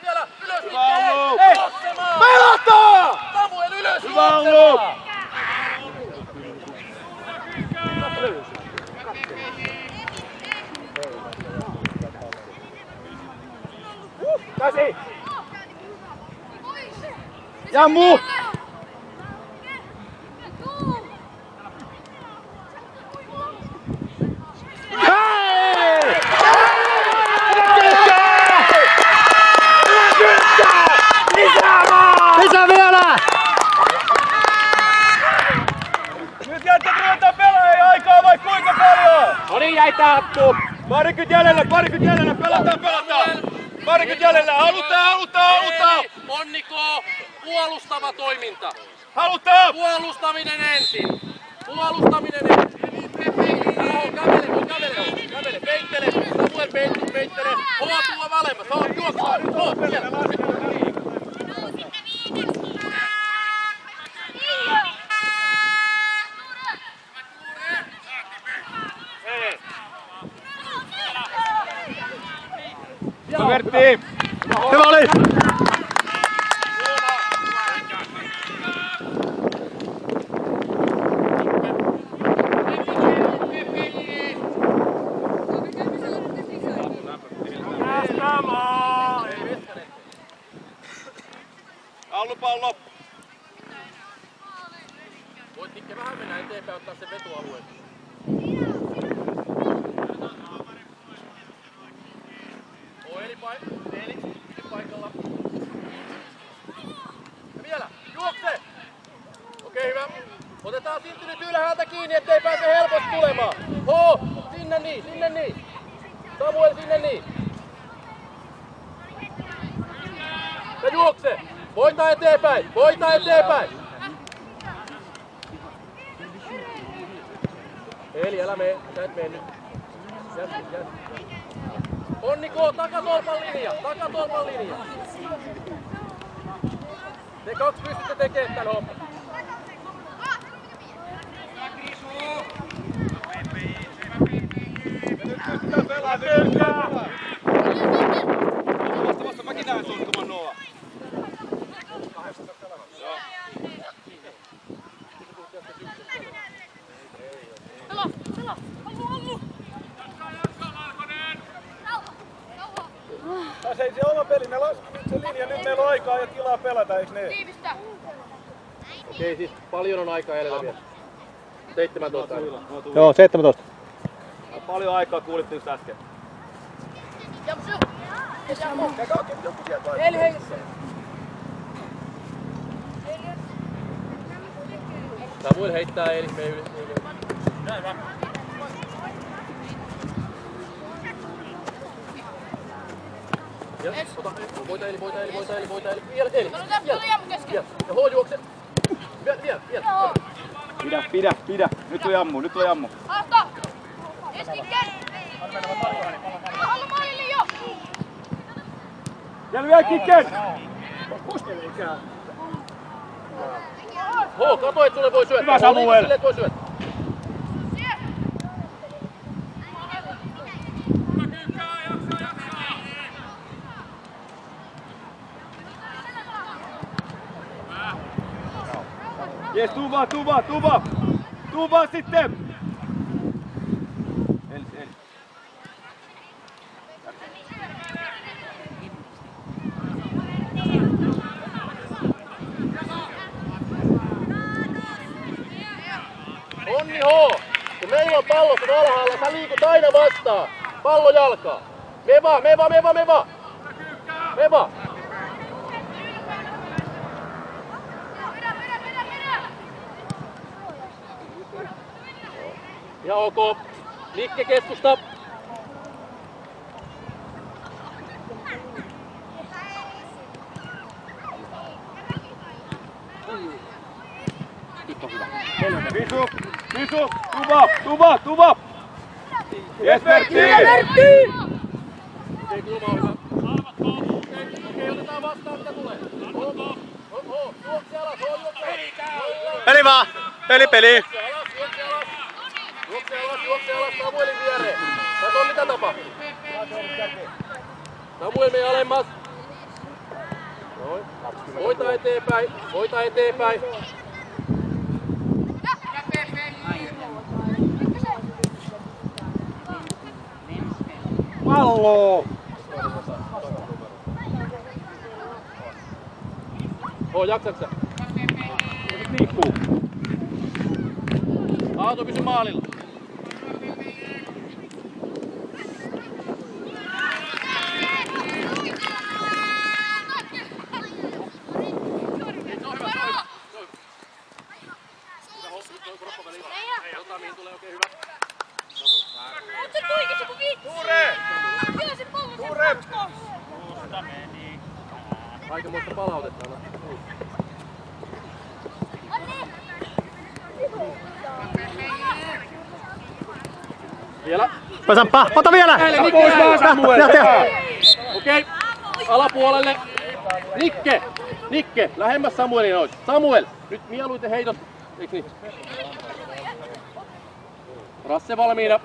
ylös Hyvä Allu! Noksemaan! Pelataan! Samuel ylös, Hyvä Allu! Käsi! Jammu! niin, jäi taattu! Parikymmentä jäljellä, pelataan! Parikymmentä jäljellä, halutaan! Onniko, puolustava toiminta. Halutaan! Puolustaminen ensin. Kävele, peittele. Samuel peittele. Tuo valemmas, juoksaa nyt, siellä. Vertti! Hyvä oli! Allupallo! Voit Nikke vähän mennä eteenpäin ottaa sen vetualueen. Eli paikalla. Ja vielä, juokse! Okei, hyvä. Otetaan Sintti nyt ylhäältä kiinni, ettei pääse helposti tulemaan. Sinne niin. Samuel, sinne niin. Ja juokse! Voita eteenpäin! Eli älä mene, sä et mene nyt. Jätki. Onniko, takatolpan linja. Te kaksi pystytte tekemään tän homman. Vasta mäkin näen suunnittoman Noa. Se ei se oma peli, me laski nyt se linja, nyt meillä on aikaa ja tilaa pelata, eiks ne? Tiivistä. Okei, siis paljon on aikaa edellä vielä. 17. Joo, 17. Paljon aikaa kuulitte just äsken. Eli hei. Samuel heittää Eelis meidän yli. Ja, voita Eeli. Vielä Eeli. Ja juokse. Vielä. Pidä. Nyt on jammu. Haasto. Eskikken. Hallu maalille jo. Vielä Kikken! Kato, et sulle voi syöttää. Hyvä Samuel! Sille et voi syöttää. Jes, tuu vaan sitten! Eli. Onni H! Kun meillä on pallo sun alhaalla, sä liikut aina vastaan. Pallo jalkaa. Meva! Ja ok. Nikke keskusta. Visu! Tuva! Jes, Vertti! Okei, kulma on hyvä. Okei, otetaan vastaan mitä tulee. Juokse alas, Peli vaan! Peli! Juokse alas Samuelin viereen. Kato mitä tapahtuu. Samuel mene alemmas. Noin. Voita eteenpäin. Pallo! Jaksatko sä? Liikkuu. Aato pysy maalilla. Mihin tulee oikein hyvä. Kaikenmoista palautetta on. Vielä. Pesämpää, ota vielä! Okei, alapuolelle. Nikke, lähemmäs Samuelin ois. Samuel, nyt mieluiten heitot. Eiks niin? Rasse valmiina.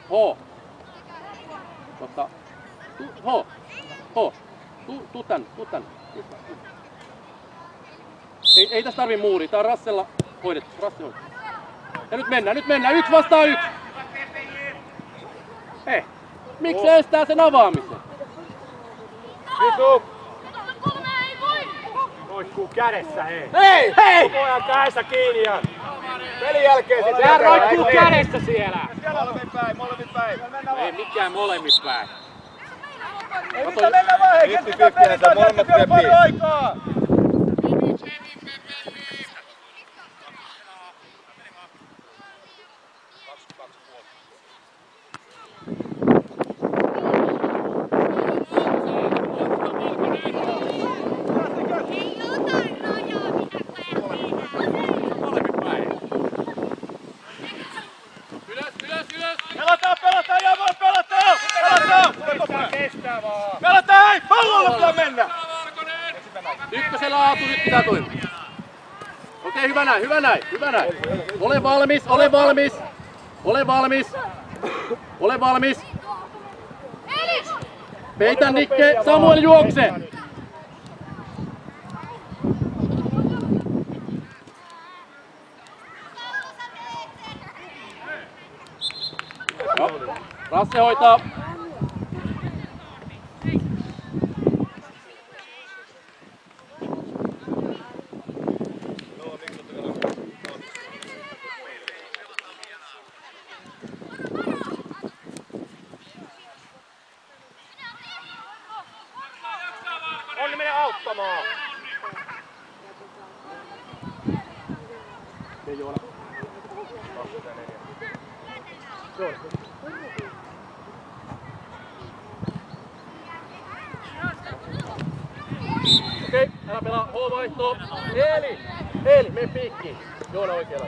H. Totta. Tuu tän. Ei tässä tarvii muuria, tää on Rassella hoidettu. Rasse hoidettu. Ja nyt mennään. 1 vastaan 1. Hei, miksi estää sen avaamisen? Vitu! Roikkuu kädessä, hei! Hei! Koko ajan kädessä kiinni ja pelin jälkeen sit Sehän roikkuu kädessä siellä! Molemmin päin! Ei mikään molemmin päin. Ei mitään, mennään vaan, hei! Keskitytään pelin taas, jätkä vielä paljon aikaa! Pelataan! Hei! Pallolla pitää mennä! Ykkösellä Aatu, nyt pitää toimia. Okei, hyvä näin. Ole valmis. Peitä Nikke, Samuel juokse! Rasse hoitaa. Onni mene auttamaan! Okei, älä pelaa. H-vaihto. Eeli, mene piikkiin. Joona oikealla.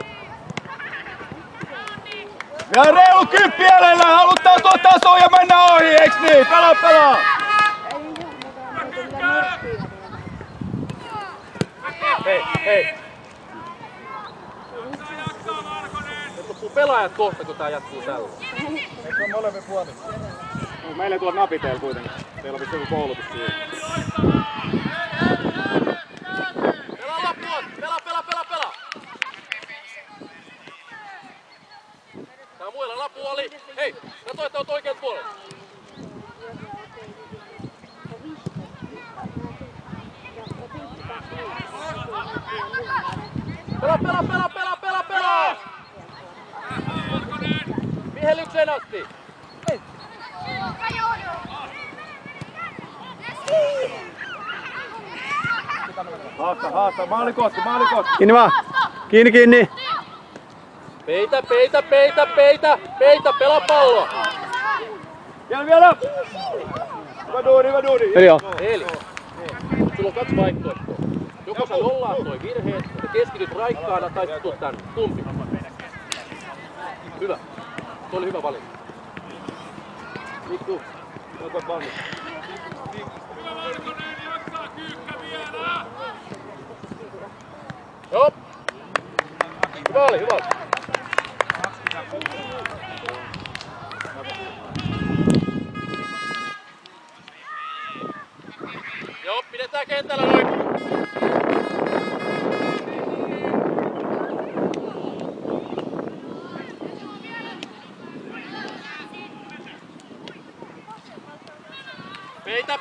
Ja reilu 10 jäljellä! Haluttaa tuo tasoa ja mennä ohi, eiks niin? Pelaa! Hei! Nyt loppuu pelaajat kohta, kun tää jatkuu tällä. Eikö on molemmin puolin? Meillä ei tuolla napiteella kuitenkin. Teillä on joku koulutus siihen. Pelaa loppuun! Pelaa! Samuel alapuoli. Hei, katso, että oot oikeat puolella. Pelaa! Vihellykseen asti. Haasta, maali kohti! Kiinni vaan! Kiinni! Peitä, pelaa pallo. Vielä! Hyvä duuni! Eli, sulla on 2 vaihtoehtoa. Joko sä nollaat toi virheet ja keskityt raikkaana tai sit tuut tänne. Kumpi? Hyvä. Se oli hyvä valinta. Mikko. Olet valmis. Joo. Hyvä oli. Joo, pidetään kentällä noin. Peitä.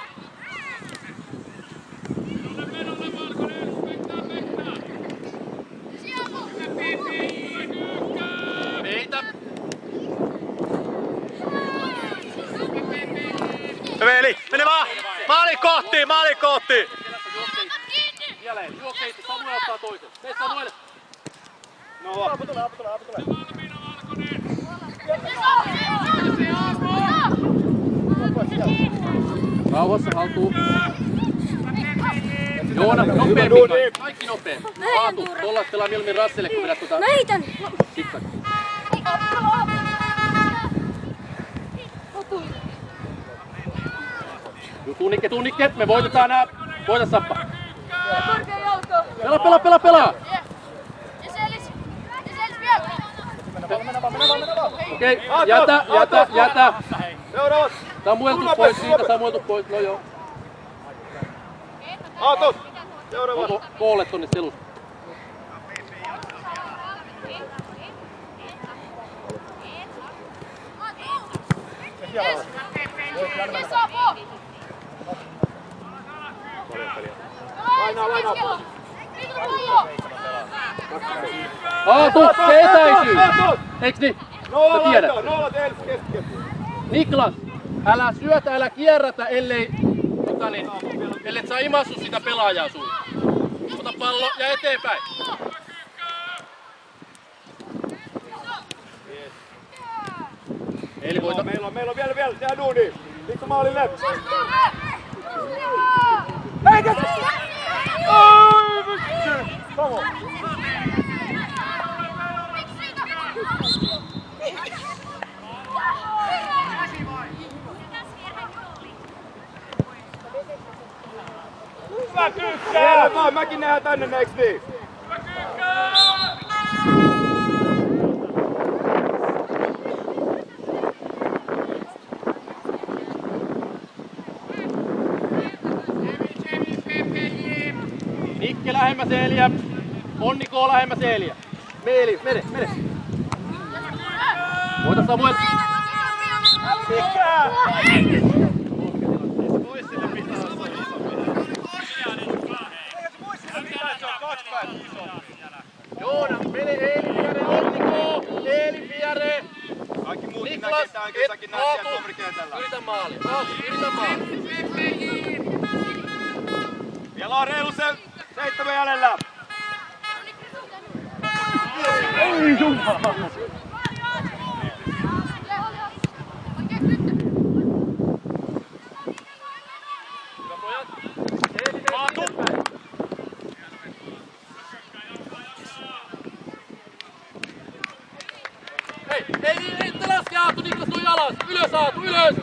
Veli, mene vaan! Maali kohti! Vielä ei. Juokse itse. Samuel ottaa toisen. Mene Samuel. No. Aapu tulee. Rauhassa haltuu. Joona, nopea Mika. Kaikki nopea. Aatu, tuolla pelaa mieluummin Rasselle, kun vedät tuota... Mä heitän! Siksak. Tunnikke. Me voitetaan nää. Voita Sappa. Pelaa! Ja Seelis vielä! Okei, jätä! Seuraavat! Samueltu pois, no joo. Aatos! Seuraavat! Onko koolle tonne selusta? Aatu, se etäisyys! Eiks niin? Sä tiedät. Niklas, älä syötä, älä kierrätä, ellei saa imassu sitä pelaajaa sulle. Ota pallo ja eteenpäin. Eli voita. Meillä on vielä, tehdään duuni. Liikka maalille. Eikä! Ai vitsi! Vamos! Hyvä Kyykkää! Vaan, mäkin nähdään tänne, eiks niin? Nikke lähemmäs Eeliä. Onni K lähemmäs Eeliä. Mene. Voita Samuel. Mikä? Joona, mene Eeli Viere, Onni K, Eeli Viere. Kaikki muut Niklas, näkee kesäkin näin siellä toverikentällä. Yritä maali. Vielä on reilu 7 jäljellä. Ei jumala! Ei laske Aatu, Niklas tuli alas. Ylös Aatu, ylös!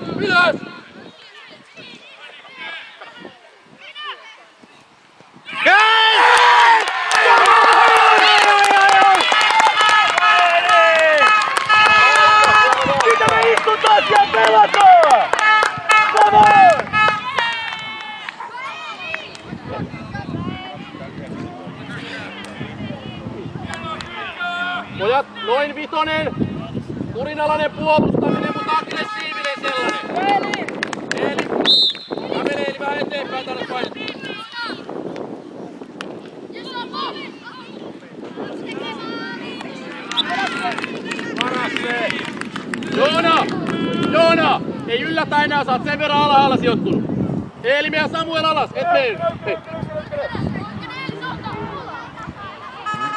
Mitä me istutaan siellä pelataan? Samoin! Pojat, noin vitonen. Kurinalainen puolustaminen, mutta aggressiivinen sellainen. Eeli! Kävele Eeli vähän eteenpäin tänne painettu. Joona! Ei yllätä enää, sä oot sen verran alhaalla sijoittunut. Eeli ja Samuel alas, et mene. Hei.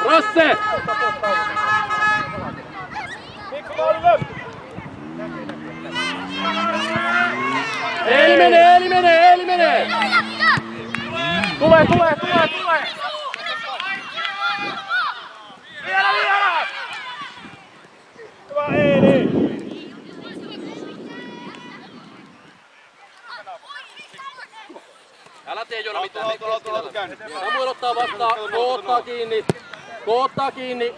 Rasse! Eeli menee! Tulee! Vielä! Hyvä Eeli! Älä tee Joona mitään, me keskellä. Samuel ottaa vastaan, koottaa kiinni.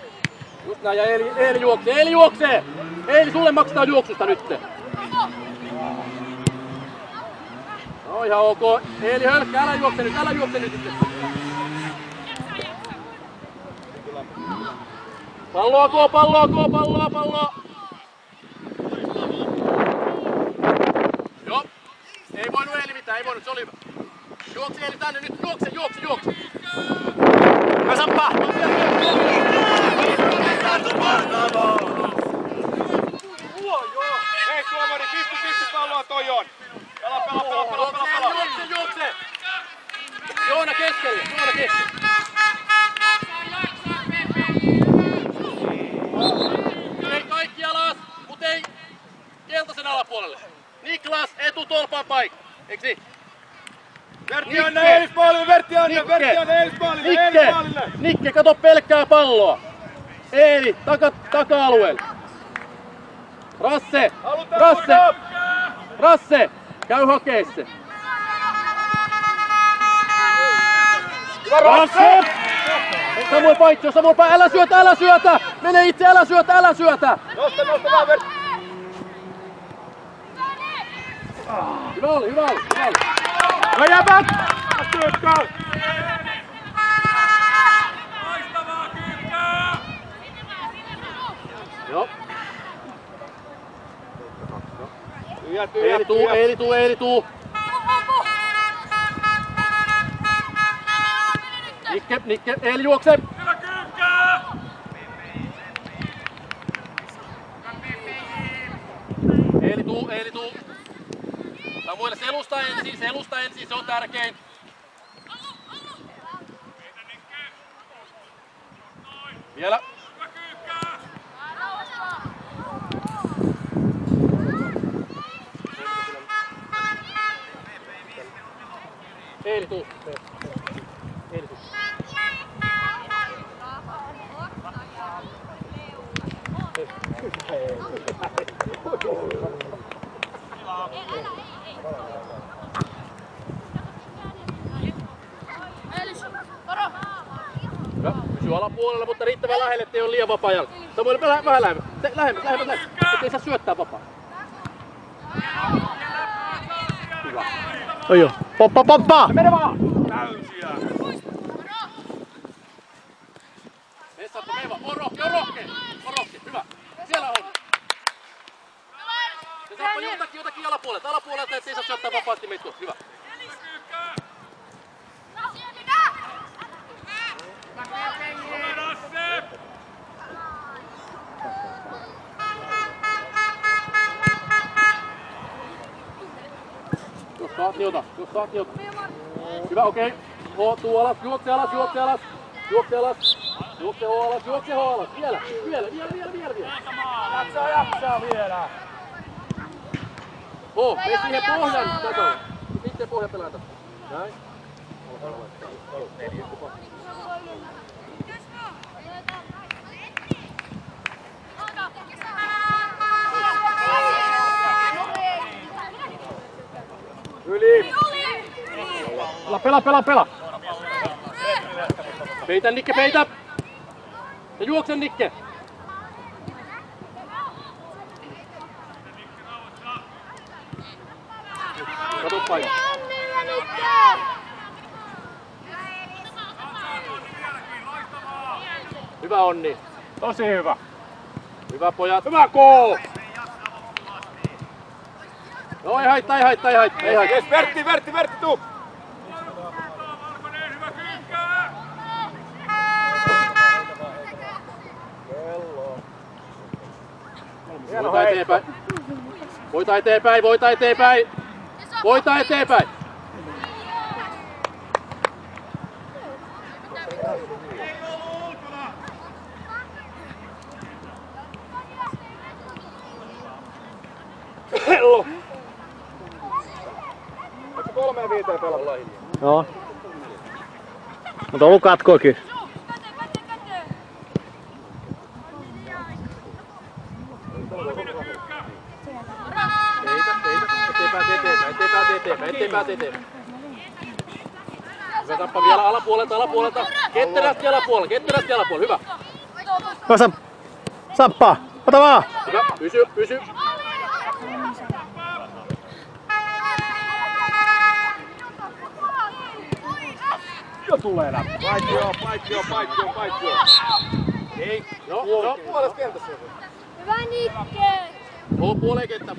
Just näin, ja Eeli juoksee! Eeli, sulle maksetaan juoksusta nyt. No ihan ok. Eeli hölkkä, älä juokse nyt sitten. Palloa! Joo. Ei voinut Eeli mitään, se oli hyvä. Juokse Eeli tänne nyt, juokse! Hyvä Sappa! Hei tuomari, pisti palloa toi on! Pelaa! Juokse! Joona keskelle! Ei kaikki alas, mut ei keltaisen alapuolelle. Niklas, etutolpaan paikka. Eiks niin? Vertti anna Eilis-maalille, Vertti anna Eilis-maalille. Nikke, kato pelkkää palloa. Eeli, taka-alueelle. Rasse, käy hakee se. Rasse! Samuel Paitio, älä syötä! Mene itse, älä syötä! Nosta vaan Vertti. Hyvä oli. No jäbät! Työkkää! Joo. Eeli tuu. Nikke, Eeli juokse. Eeli tuu. Samuel selusta ensin, se on tärkein. Vielä. Eeli tuu. Hyvä, pysy alapuolella, mutta riittävän lähelle, ettei ole liian vapaa jalka. Samuel, vähän lähemmäs. Ettei saa syöttää vapaa. Hyvä. Oi joo. Poppa! Mene vaan! Täysiä! Vessappa, mene vaan. On rohkea. Hyvä. Siellä on. Se saappa jotakin alapuolelta, ettei saa syöttää vapaasti meitä. Hyvä. Jos saat, niin ota. Hyvä, okei. Tuu alas, juokse alas. Juokse alas. Vielä. Jaksaa vielä. Mene siihen pohjan tasolle. Sitten pohjan pelata. Näin. Yli! Pela! Peitä Nikke, peitä! Ja juokse Nikke! Kato paino. Hyvä Onni. Tosi hyvä. Hyvä pojat. Hyvä koo! No ei haittaa. Jes, Vertti, tuu! Voita eteenpäin. Hello! Eikö 3-5 pelata? Joo. Mutta ollut katkoakin. Ettei pääse eteenpäin. Hyvä Sappa vielä alapuolelta. Ketterästi alapuolella. Hyvä. Sappa, ota vaan! Hyvä, pysy. Jo tulee läpi. Paikki. Ei. Joo. Puolesta kentässä. Hyvä Nikke! Puoleen kenttään.